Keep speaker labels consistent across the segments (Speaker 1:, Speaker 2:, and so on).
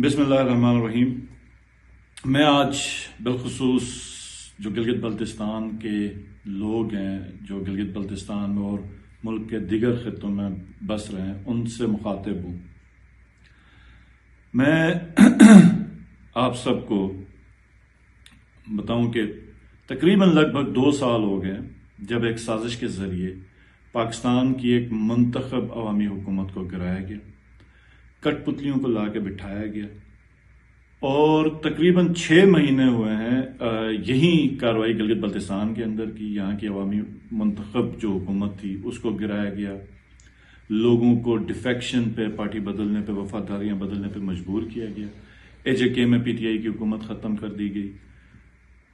Speaker 1: بسم اللہ الرحمن الرحیم۔ میں آج بالخصوص جو گلگت بلتستان کے لوگ ہیں، جو گلگت بلتستان میں اور ملک کے دیگر خطوں میں بس رہے ہیں، ان سے مخاطب ہوں۔ میں آپ سب کو بتاؤں کہ تقریباً لگ بھگ 2 سال ہو گئے جب ایک سازش کے ذریعے پاکستان کی ایک منتخب عوامی حکومت کو گرایا گیا، کٹ پتلیوں کو لا کے بٹھایا گیا، اور تقریباً 6 مہینے ہوئے ہیں یہی کارروائی گلگت بلتستان کے اندر کی۔ یہاں کی عوامی منتخب جو حکومت تھی اس کو گرایا گیا، لوگوں کو ڈیفیکشن پہ، پارٹی بدلنے پہ، وفاداریاں بدلنے پہ مجبور کیا گیا۔ AJK میں PTI کی حکومت ختم کر دی گئی،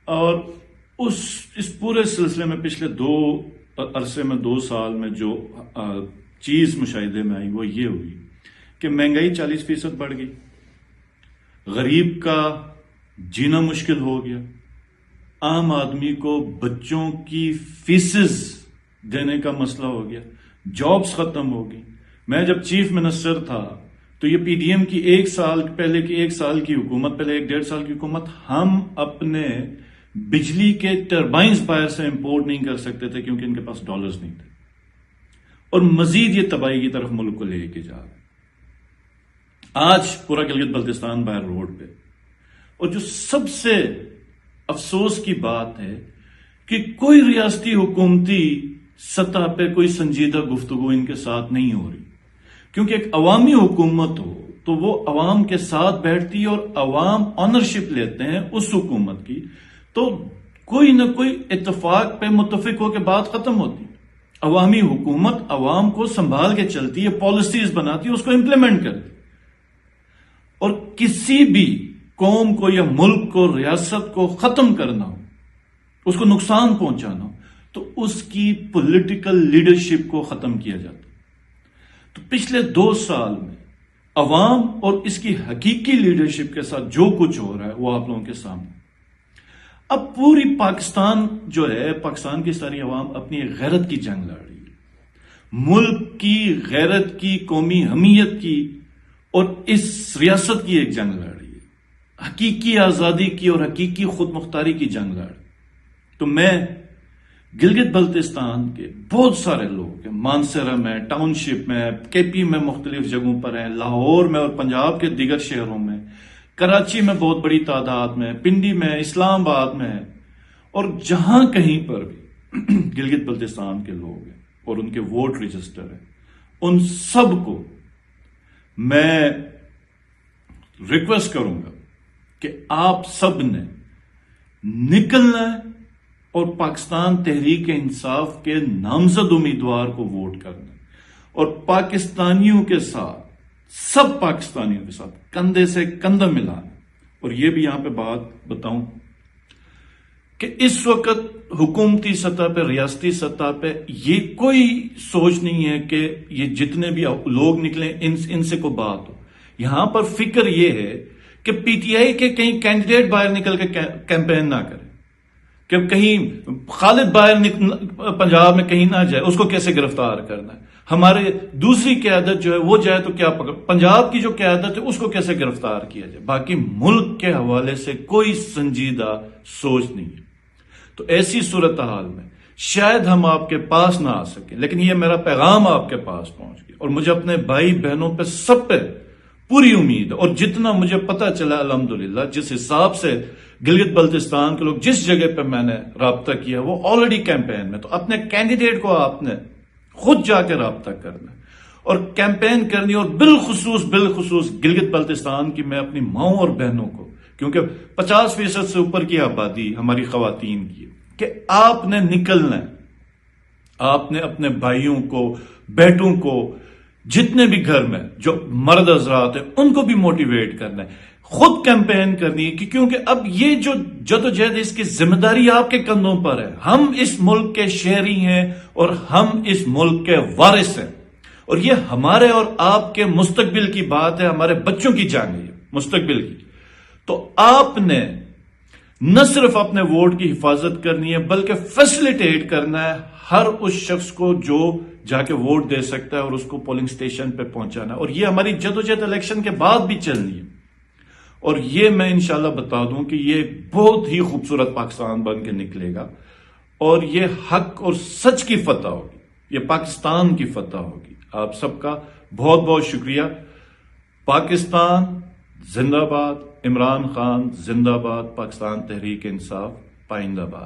Speaker 1: اور اس پورے سلسلے میں پچھلے 2 سال میں جو چیز مشاہدے میں آئی وہ یہ ہوئی کہ مہنگائی 40% بڑھ گئی، غریب کا جینا مشکل ہو گیا، عام آدمی کو بچوں کی فیسز دینے کا مسئلہ ہو گیا، جابز ختم ہو گئی۔ میں جب چیف منسٹر تھا تو یہ PDM کی 1 سال کی حکومت، پہلے 1.5 سال کی حکومت، ہم اپنے بجلی کے ٹربائنز باہر سے امپورٹ نہیں کر سکتے تھے کیونکہ ان کے پاس ڈالرز نہیں تھے، اور مزید یہ تباہی کی طرف ملک کو لے کے جا رہے ہیں۔ آج پورا گلگت بلتستان باہر روڈ پہ، اور جو سب سے افسوس کی بات ہے کہ کوئی ریاستی حکومتی سطح پہ کوئی سنجیدہ گفتگو ان کے ساتھ نہیں ہو رہی، کیونکہ ایک عوامی حکومت ہو تو وہ عوام کے ساتھ بیٹھتی اور عوام آنرشپ لیتے ہیں اس حکومت کی، تو کوئی نہ کوئی اتفاق پہ متفق ہو کے بات ختم ہوتی ہے۔ عوامی حکومت عوام کو سنبھال کے چلتی ہے، پالیسیز بناتی ہے، اس کو امپلیمنٹ کرتی ہے، اور کسی بھی قوم کو یا ملک کو، ریاست کو ختم کرنا ہو، اس کو نقصان پہنچانا ہو، تو اس کی پولیٹیکل لیڈرشپ کو ختم کیا جاتا ہے۔ تو پچھلے 2 سال میں عوام اور اس کی حقیقی لیڈرشپ کے ساتھ جو کچھ ہو رہا ہے وہ آپ لوگوں کے سامنے۔ اب پوری پاکستان جو ہے، پاکستان کی ساری عوام اپنی ایک غیرت کی جنگ لڑ رہی ہے، ملک کی غیرت کی، قومی حمیت کی، اور اس ریاست کی ایک جنگ لڑ رہی ہے، حقیقی آزادی کی اور حقیقی خود مختاری کی جنگ لڑ رہی ہے۔ تو میں گلگت بلتستان کے بہت سارے لوگ ہیں، مانسہرہ میں، ٹاؤن شپ میں، KP میں مختلف جگہوں پر ہیں، لاہور میں اور پنجاب کے دیگر شہروں میں، کراچی میں بہت بڑی تعداد میں، پنڈی میں، اسلام آباد میں، اور جہاں کہیں پر بھی گلگت بلتستان کے لوگ ہیں اور ان کے ووٹ رجسٹر ہیں، ان سب کو میں ریکویسٹ کروں گا کہ آپ سب نے نکلنا ہے اور پاکستان تحریک انصاف کے نامزد امیدوار کو ووٹ کرنا ہے، اور پاکستانیوں کے ساتھ، سب پاکستانیوں کے ساتھ کندھے سے کندھا ملانا۔ اور یہ بھی یہاں پہ بات بتاؤں کہ اس وقت حکومتی سطح پہ، ریاستی سطح پہ یہ کوئی سوچ نہیں ہے کہ یہ جتنے بھی لوگ نکلیں ان سے کوئی بات ہو۔ یہاں پر فکر یہ ہے کہ PTI کے کہیں کینڈیڈیٹ باہر نکل کے کیمپین نہ کریں، کہ کہیں خالد باہر پنجاب میں کہیں نہ جائے، اس کو کیسے گرفتار کرنا ہے، ہمارے دوسری قیادت جو ہے وہ جائے تو کیا پکڑ، پنجاب کی جو قیادت ہے اس کو کیسے گرفتار کیا جائے، باقی ملک کے حوالے سے کوئی سنجیدہ سوچ نہیں ہے۔ تو ایسی صورتحال میں شاید ہم آپ کے پاس نہ آ سکیں، لیکن یہ میرا پیغام آپ کے پاس پہنچ گیا، اور مجھے اپنے بھائی بہنوں پہ سب پہ پوری امید ہے، اور جتنا مجھے پتا چلا الحمدللہ، جس حساب سے گلگت بلتستان کے لوگ، جس جگہ پہ میں نے رابطہ کیا وہ آلریڈی کیمپین میں، تو اپنے کینڈیڈیٹ کو آپ نے خود جا کے رابطہ کرنا اور کیمپین کرنی، اور بالخصوص گلگت بلتستان کی میں اپنی ماؤں اور بہنوں کو، کیونکہ 50% سے اوپر کی آبادی ہماری خواتین کی، کہ آپ نے نکلنا ہے، آپ نے اپنے بھائیوں کو، بیٹوں کو، جتنے بھی گھر میں جو مرد حضرات ہیں ان کو بھی موٹیویٹ کرنا ہے، خود کیمپین کرنی ہے، کیونکہ اب یہ جو جدوجہد اس کی ذمہ داری آپ کے کندھوں پر ہے۔ ہم اس ملک کے شہری ہیں اور ہم اس ملک کے وارث ہیں، اور یہ ہمارے اور آپ کے مستقبل کی بات ہے، ہمارے بچوں کی جان ہے مستقبل کی۔ تو آپ نے نہ صرف اپنے ووٹ کی حفاظت کرنی ہے بلکہ فیسیلیٹیٹ کرنا ہے ہر اس شخص کو جو جا کے ووٹ دے سکتا ہے، اور اس کو پولنگ سٹیشن پہ پہنچانا ہے، اور یہ ہماری جدوجہد الیکشن کے بعد بھی چلنی ہے۔ اور یہ میں انشاءاللہ بتا دوں کہ یہ بہت ہی خوبصورت پاکستان بن کے نکلے گا، اور یہ حق اور سچ کی فتح ہوگی، یہ پاکستان کی فتح ہوگی۔ آپ سب کا بہت بہت شکریہ۔ پاکستان زندہ باد، عمران خان زندہ باد، پاکستان تحریک انصاف پائندہ باد۔